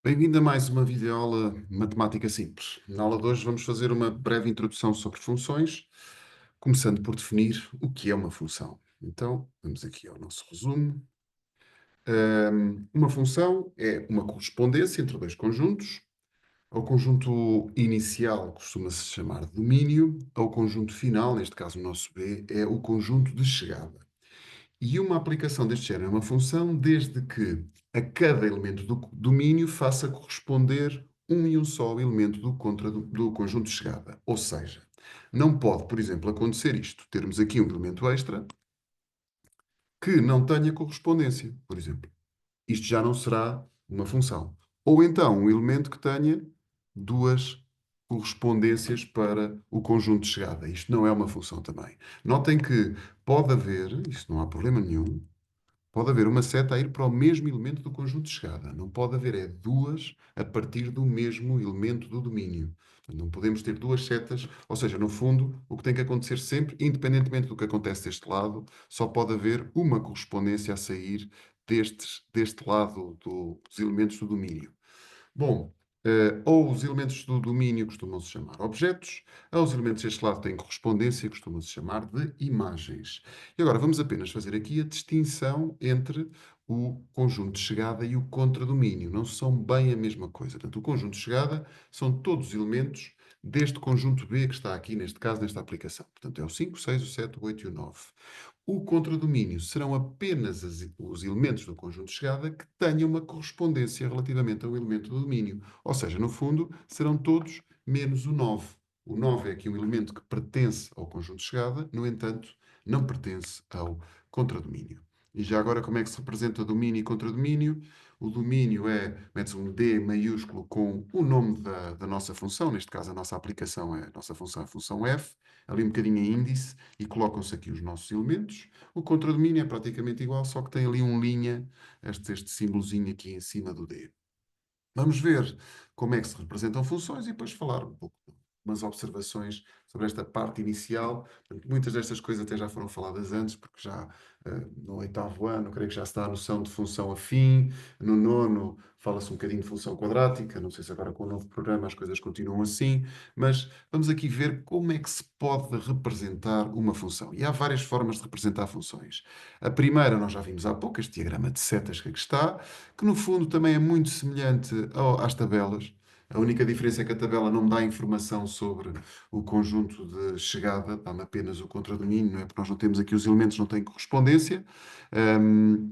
Bem-vindo a mais uma videoaula de Matemática Simples. Na aula de hoje vamos fazer uma breve introdução sobre funções, começando por definir o que é uma função. Então, vamos aqui ao nosso resumo. Uma função é uma correspondência entre dois conjuntos. Ao conjunto inicial costuma-se chamar de domínio, ao conjunto final, neste caso o nosso B, é o conjunto de chegada. E uma aplicação deste género é uma função desde que a cada elemento do domínio faça corresponder um e um só elemento do conjunto de chegada. Ou seja, não pode, por exemplo, acontecer isto, termos aqui um elemento extra que não tenha correspondência, por exemplo. Isto já não será uma função. Ou então um elemento que tenha duas correspondências para o conjunto de chegada. Isto não é uma função também. Notem que pode haver, isso não há problema nenhum, pode haver uma seta a ir para o mesmo elemento do conjunto de chegada. Não pode haver duas a partir do mesmo elemento do domínio. Não podemos ter duas setas, ou seja, no fundo, o que tem que acontecer sempre, independentemente do que acontece deste lado, só pode haver uma correspondência a sair deste lado dos elementos do domínio. Bom, ou os elementos do domínio costumam-se chamar objetos, ou os elementos deste lado têm correspondência, costumam-se chamar de imagens. E agora vamos apenas fazer aqui a distinção entre o conjunto de chegada e o contradomínio. Não são bem a mesma coisa. Portanto, o conjunto de chegada são todos os elementos deste conjunto B que está aqui, neste caso, nesta aplicação. Portanto, é o 5, o 6, o 7, o 8 e o 9. O contradomínio serão apenas os elementos do conjunto de chegada que tenham uma correspondência relativamente ao elemento do domínio. Ou seja, no fundo, serão todos menos o 9. O 9 é aqui um elemento que pertence ao conjunto de chegada, no entanto, não pertence ao contradomínio. E já agora, como é que se representa domínio e contradomínio? O domínio mete-se um D maiúsculo com o nome da nossa função, neste caso a nossa aplicação é a nossa função, a função f, ali um bocadinho em índice, e colocam-se aqui os nossos elementos. O contradomínio é praticamente igual, só que tem ali um linha, este símbolozinho aqui em cima do D. Vamos ver como é que se representam funções e depois falar um pouco de umas observações sobre esta parte inicial. Portanto, muitas destas coisas até já foram faladas antes, porque já no oitavo ano, creio que já está a noção de função afim. No nono fala-se um bocadinho de função quadrática. Não sei se agora com o novo programa as coisas continuam assim, mas vamos aqui ver como é que se pode representar uma função. E há várias formas de representar funções. A primeira, nós já vimos há pouco, este diagrama de setas que aqui está, que no fundo também é muito semelhante às tabelas. A única diferença é que a tabela não me dá informação sobre o conjunto de chegada, dá-me apenas o contradomínio, não é? Porque nós não temos aqui os elementos, não têm correspondência. Hum,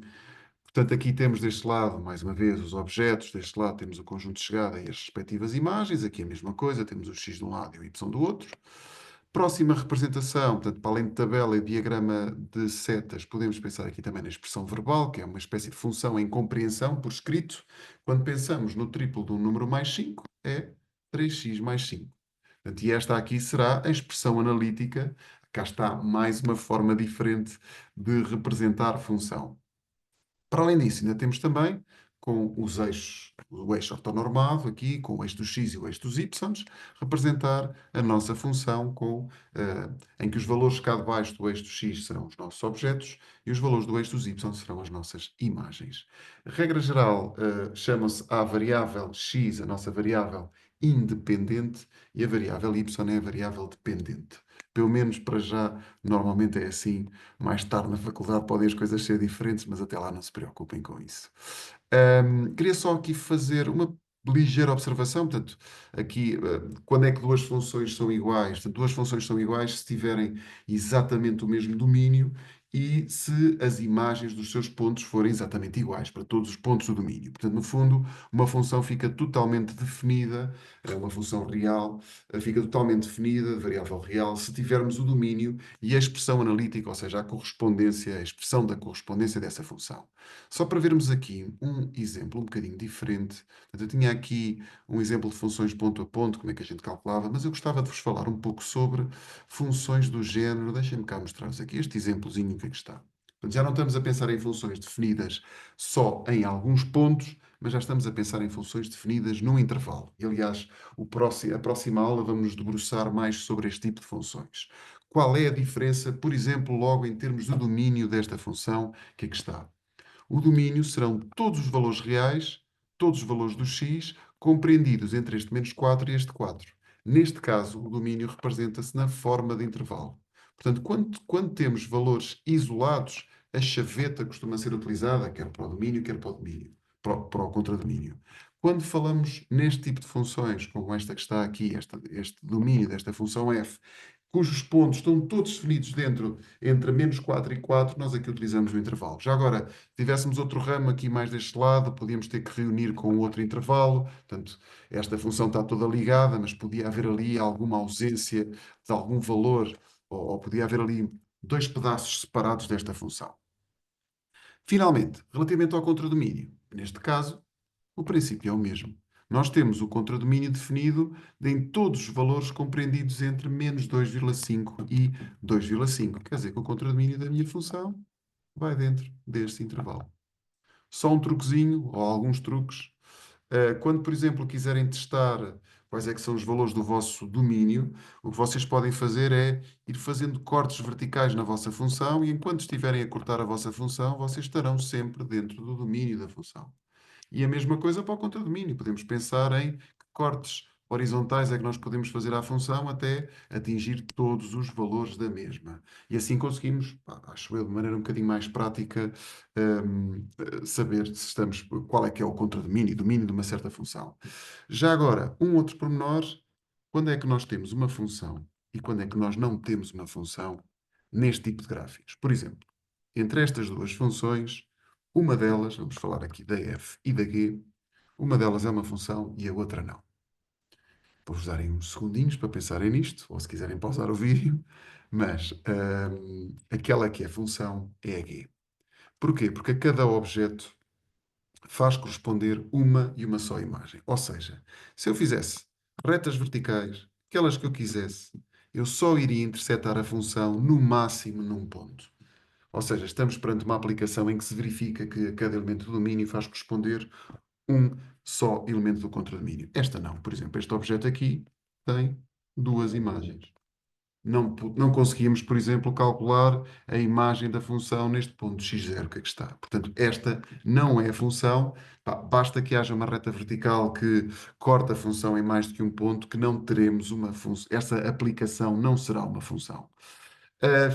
Portanto, aqui temos deste lado, mais uma vez, os objetos, deste lado temos o conjunto de chegada e as respectivas imagens, aqui a mesma coisa, temos o x de um lado e o y do outro. Próxima representação, portanto, para além de tabela e diagrama de setas, podemos pensar aqui também na expressão verbal, que é uma espécie de função em compreensão por escrito. Quando pensamos no triplo de um número mais 5, é 3x mais 5. Portanto, e esta aqui será a expressão analítica. Cá está mais uma forma diferente de representar função. Para além disso, ainda temos também com os eixos, o eixo ortonormado aqui, com o eixo do x e o eixo dos y, representar a nossa função em que os valores cá debaixo do eixo do x serão os nossos objetos e os valores do eixo dos y serão as nossas imagens. Regra geral, chama-se a variável x, a nossa variável independente, e a variável y é a variável dependente. Pelo menos para já, normalmente é assim. Mais tarde na faculdade podem as coisas ser diferentes, mas até lá não se preocupem com isso. Queria só aqui fazer uma ligeira observação. Portanto, aqui, quando é que duas funções são iguais? Portanto, duas funções são iguais se tiverem exatamente o mesmo domínio e se as imagens dos seus pontos forem exatamente iguais para todos os pontos do domínio. Portanto, no fundo, uma função fica totalmente definida, uma função real, fica totalmente definida, variável real, se tivermos o domínio e a expressão analítica, ou seja, a correspondência, a expressão da correspondência dessa função. Só para vermos aqui um exemplo um bocadinho diferente. Portanto, eu tinha aqui um exemplo de funções ponto a ponto, como é que a gente calculava, mas eu gostava de vos falar um pouco sobre funções do género. Deixem-me cá mostrar-vos aqui este exemplozinho que aqui está. Portanto, já não estamos a pensar em funções definidas só em alguns pontos, mas já estamos a pensar em funções definidas num intervalo. E, aliás, a próxima aula vamos nos debruçar mais sobre este tipo de funções. Qual é a diferença, por exemplo, logo em termos do domínio desta função que aqui está? O domínio serão todos os valores reais todos os valores do x compreendidos entre este menos 4 e este 4. Neste caso, o domínio representa-se na forma de intervalo. Portanto, quando temos valores isolados, a chaveta costuma ser utilizada, quer para o domínio, quer para o domínio, para o contradomínio. Quando falamos neste tipo de funções, como esta que está aqui, este domínio desta função f, cujos pontos estão todos definidos dentro, entre menos 4 e 4, nós aqui utilizamos o intervalo. Já agora, se tivéssemos outro ramo aqui mais deste lado, podíamos ter que reunir com outro intervalo. Portanto, esta função está toda ligada, mas podia haver ali alguma ausência de algum valor, ou podia haver ali dois pedaços separados desta função. Finalmente, relativamente ao contradomínio, neste caso, o princípio é o mesmo. Nós temos o contradomínio definido em todos os valores compreendidos entre menos 2,5 e 2,5. Quer dizer que o contradomínio da minha função vai dentro deste intervalo. Só um truquezinho, ou alguns truques. Quando, por exemplo, quiserem testar quais é que são os valores do vosso domínio, o que vocês podem fazer é ir fazendo cortes verticais na vossa função e enquanto estiverem a cortar a vossa função, vocês estarão sempre dentro do domínio da função. E a mesma coisa para o contradomínio. Podemos pensar em que cortes horizontais é que nós podemos fazer à função até atingir todos os valores da mesma. E assim conseguimos, pá, acho eu, de maneira um bocadinho mais prática, saber se estamos, qual é o contradomínio, domínio de uma certa função. Já agora, um outro pormenor, quando é que nós temos uma função e quando é que nós não temos uma função neste tipo de gráficos? Por exemplo, entre estas duas funções, uma delas, vamos falar aqui da f e da g, uma delas é uma função e a outra não. Vou-vos darem uns segundinhos para pensarem nisto, ou se quiserem pausar o vídeo, mas aquela que é função é a g. Porquê? Porque a cada objeto faz corresponder uma e uma só imagem. Ou seja, se eu fizesse retas verticais, aquelas que eu quisesse, eu só iria intersetar a função no máximo num ponto. Ou seja, estamos perante uma aplicação em que se verifica que a cada elemento do domínio faz corresponder um só elemento do contradomínio. Esta não. Por exemplo, este objeto aqui tem duas imagens. Não conseguimos, por exemplo, calcular a imagem da função neste ponto x0 que aqui está. Portanto, esta não é a função. Pá, basta que haja uma reta vertical que corta a função em mais do que um ponto, que não teremos uma função. Essa aplicação não será uma função.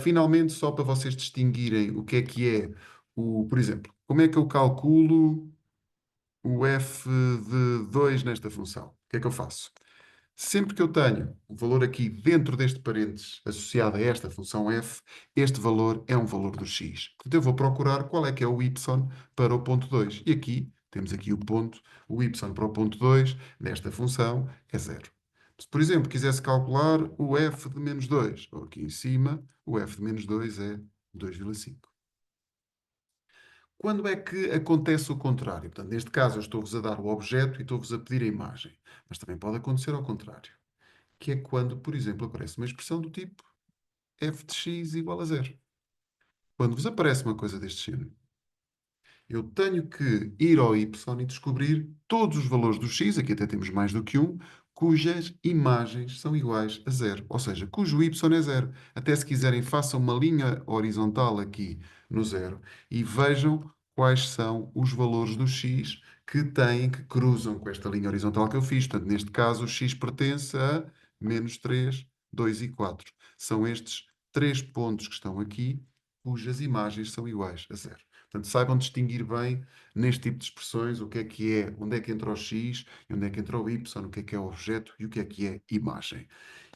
Finalmente, só para vocês distinguirem o que é por exemplo, como é que eu calculo o f de 2 nesta função? O que é que eu faço? Sempre que eu tenho o valor aqui dentro deste parênteses associado a esta função f, este valor é um valor do x. Portanto, eu vou procurar qual é que é o y para o ponto 2. E aqui, temos aqui o ponto, o y para o ponto 2 nesta função é 0. Se, por exemplo, quisesse calcular o f de menos 2, ou aqui em cima, o f de menos 2 é 2,5. Quando é que acontece o contrário? Portanto, neste caso, eu estou-vos a dar o objeto e estou-vos a pedir a imagem. Mas também pode acontecer ao contrário, que é quando, por exemplo, aparece uma expressão do tipo f de x igual a 0. Quando vos aparece uma coisa deste género, eu tenho que ir ao y e descobrir todos os valores do x, aqui até temos mais do que um, cujas imagens são iguais a 0, ou seja, cujo y é 0. Até se quiserem, façam uma linha horizontal aqui no 0 e vejam quais são os valores do x que cruzam com esta linha horizontal que eu fiz. Portanto, neste caso, o x pertence a menos 3, 2 e 4. São estes três pontos que estão aqui, cujas imagens são iguais a 0. Portanto, saibam distinguir bem neste tipo de expressões o que é, onde é que entra o x, e onde é que entra o y, o que é objeto e o que é imagem.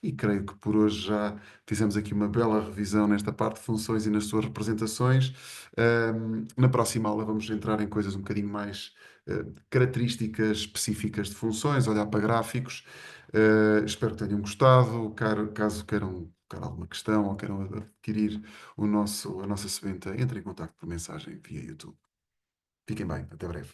E creio que por hoje já fizemos aqui uma bela revisão nesta parte de funções e nas suas representações. Na próxima aula vamos entrar em coisas um bocadinho mais características específicas de funções, olhar para gráficos. Espero que tenham gostado. Caso queiram colocar alguma questão ou queiram adquirir a nossa sebenta, entre em contato por mensagem via YouTube. Fiquem bem, até breve.